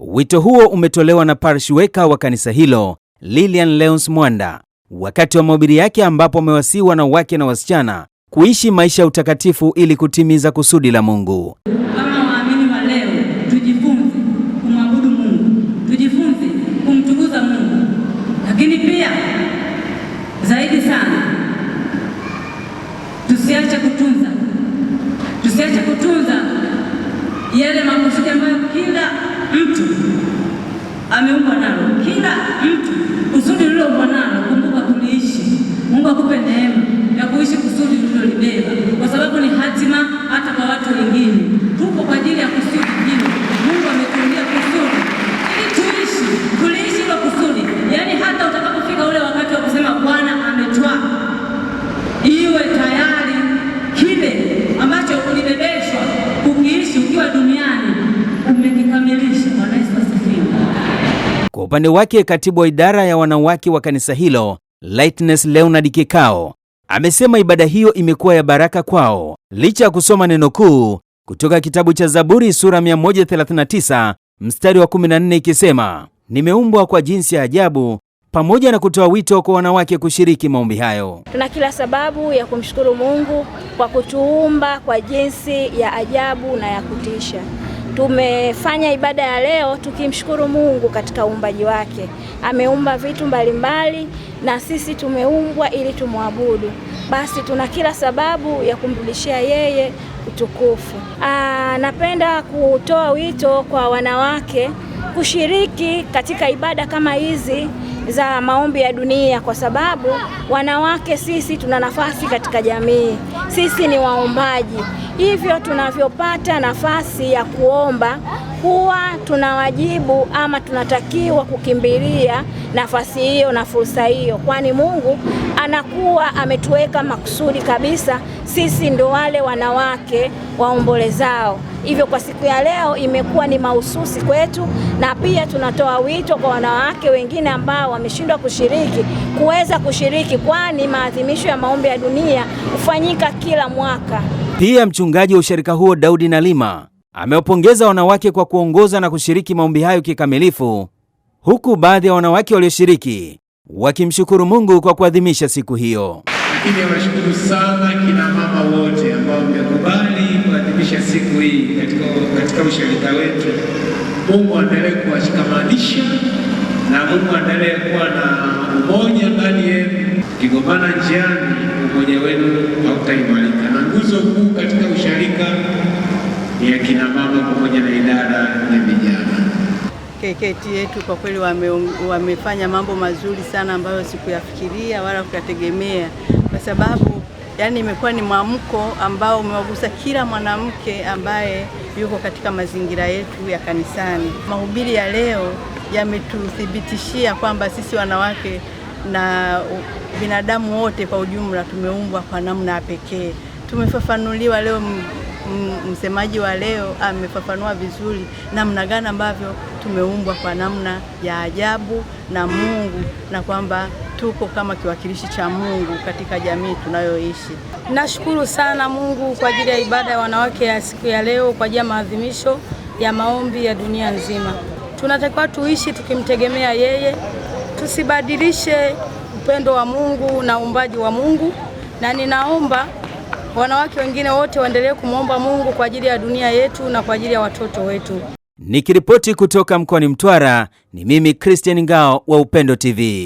Wito huo umetolewa na parishweka wa kanisa hilo, Lilian Leons Mwanda, wakati wa mahubiri yake ambapo amewasihi wanawake na wasichana kuishi maisha ya utakatifu ili kutimiza kusudi la Mungu. Kama waamini wa leo, tujifunze kumwabudu Mungu, tujifunze kumtukuza Mungu, lakini pia zaidi sana tusiache kutunza yale makusudi ambayo kila mtu ameumbwa nalo. Kila mtu kusudi lililoumbwa nalo, kumbuka kuliishi. Mungu akupe neema ya kuishi kusudi lililolibeba, kwa sababu ni hatima hata kwa watu wengine. Tupo kwa ajili ya kusudi hilo. Mungu ametuambia kusudi ili tuliishi hilo kusudi. Yaani hata utakapofika ule wakati wa kusema Bwana ametwaa, iwe tayari kile ambacho ulibebeshwa kukiishi ukiwa duniani umekikamilisha. Bwana Yesu asifiwe. Kwa upande wake, katibu wa idara ya wanawake wa kanisa hilo, Lightness Leonard Kikao, amesema ibada hiyo imekuwa ya baraka kwao licha ya kusoma neno kuu kutoka kitabu cha Zaburi sura 139 mstari wa 14 ikisema, nimeumbwa kwa jinsi ya ajabu, pamoja na kutoa wito kwa wanawake kushiriki maombi hayo. Tuna kila sababu ya kumshukuru Mungu kwa kutuumba kwa jinsi ya ajabu na ya kutisha. Tumefanya ibada ya leo tukimshukuru Mungu katika uumbaji wake. Ameumba vitu mbalimbali na sisi tumeumbwa ili tumwabudu. Basi tuna kila sababu ya kumrudishia yeye utukufu. Napenda kutoa wito kwa wanawake kushiriki katika ibada kama hizi za maombi ya dunia, kwa sababu wanawake sisi tuna nafasi katika jamii. Sisi ni waombaji. Hivyo tunavyopata nafasi ya kuomba, huwa tunawajibu ama tunatakiwa kukimbilia nafasi hiyo na fursa hiyo, kwani Mungu anakuwa ametuweka makusudi kabisa. Sisi ndo wale wanawake waombolezao. Hivyo kwa siku ya leo imekuwa ni mahususi kwetu, na pia tunatoa wito kwa wanawake wengine ambao wameshindwa kushiriki kuweza kushiriki, kwani maadhimisho ya maombi ya dunia hufanyika kila mwaka. Pia mchungaji wa ushirika huo Daudi Nalima amewapongeza wanawake kwa kuongoza na kushiriki maombi hayo kikamilifu, huku baadhi ya wanawake walioshiriki wakimshukuru Mungu kwa kuadhimisha siku hiyo. Lakini washukuru sana kina mama wote ambao mmekubali kuadhimisha siku hii katika ushirika wetu. Mungu aendelee kuwashikamanisha na Mungu aendelee kuwa na umoja ndani yenu. Kigombana njiani, umoja wenu hautaimarika. Na nguzo kuu katika ushirika ni ya kina mama pamoja na idara ya vijana. KKT yetu kwa kweli wamefanya mambo mazuri sana ambayo sikuyafikiria wala kuyategemea, kwa sababu yani imekuwa ni mwamko ambao umewagusa kila mwanamke ambaye yuko katika mazingira yetu ya kanisani. Mahubiri ya leo yametuthibitishia kwamba sisi wanawake na binadamu wote kwa ujumla tumeumbwa kwa namna ya pekee. Tumefafanuliwa leo, msemaji wa leo amefafanua vizuri namna gani ambavyo tumeumbwa kwa namna ya ajabu na Mungu, na kwamba tuko kama kiwakilishi cha Mungu katika jamii tunayoishi. Nashukuru sana Mungu kwa ajili ya ibada ya wanawake ya siku ya leo, kwa ajili ya maadhimisho ya maombi ya dunia nzima. Tunatakiwa tuishi tukimtegemea yeye, tusibadilishe upendo wa Mungu na uumbaji wa Mungu, na ninaomba wanawake wengine wote waendelee kumwomba Mungu kwa ajili ya dunia yetu na kwa ajili ya watoto wetu. Nikiripoti kutoka mkoani Mtwara, ni mimi Christian Ngao wa Upendo TV.